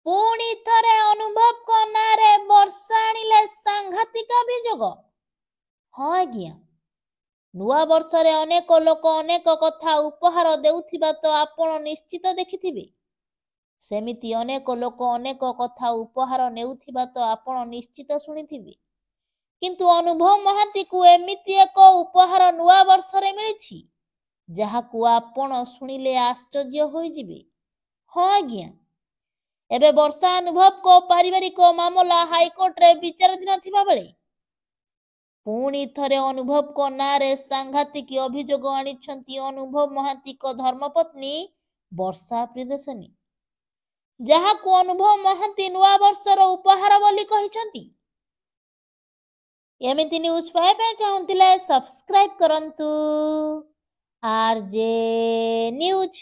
ପୁଣି ଥରେ ଅନୁଭବଙ୍କ ନାଁରେ ବର୍ଷା ଆଣିଲେ ସାଂଘାତିକ ଅଭିଯୋଗ। ହଁ ଆଜ୍ଞା, ନୂଆ ବର୍ଷରେ ଅନେକ ଲୋକ ଅନେକ କଥା ଉପହାର ଦେଉଥିବା ତ ଆପଣ ନିଶ୍ଚିତ ଦେଖିଥିବେ। ସେମିତି ଅନେକ ଲୋକ ଅନେକ କଥା ଉପହାର ନେଉଥିବା ତ ଆପଣ ନିଶ୍ଚିତ ଶୁଣିଥିବେ। କିନ୍ତୁ ଅନୁଭବ ମହାନ୍ତିକୁ ଏମିତି ଏକ ଉପହାର ନୂଆ ବର୍ଷରେ ମିଳିଛି ଯାହାକୁ ଆପଣ ଶୁଣିଲେ ଆଶ୍ଚର୍ଯ୍ୟ ହୋଇଯିବେ। ହଁ ଆଜ୍ଞା, ଏବେ ବର୍ଷା ଅନୁଭବଙ୍କ ପାରିବାରିକ ମାମଲା ହାଇକୋର୍ଟରେ ବିଚାରାଧୀନ ଥିବା ବେଳେ ପୁଣି ଥରେ ଅନୁଭବଙ୍କ ନାଁରେ ସାଂଘାତିକ ଅଭିଯୋଗ ଆଣିଛନ୍ତି ଅନୁଭବ ମହାନ୍ତିଙ୍କ ଧର୍ମପତ୍ନୀ ବର୍ଷା ପ୍ରିୟଦର୍ଶିନୀ, ଯାହାକୁ ଅନୁଭବ ମହାନ୍ତି ନୂଆ ବର୍ଷର ଉପହାର ବୋଲି କହିଛନ୍ତି। ଏମିତି ନ୍ୟୁଜ୍ ପାଇବା ପାଇଁ ଚାହୁଁଥିଲେ ସବସ୍କ୍ରାଇବ୍ କରନ୍ତୁ RJ ନ୍ୟୁଜ୍।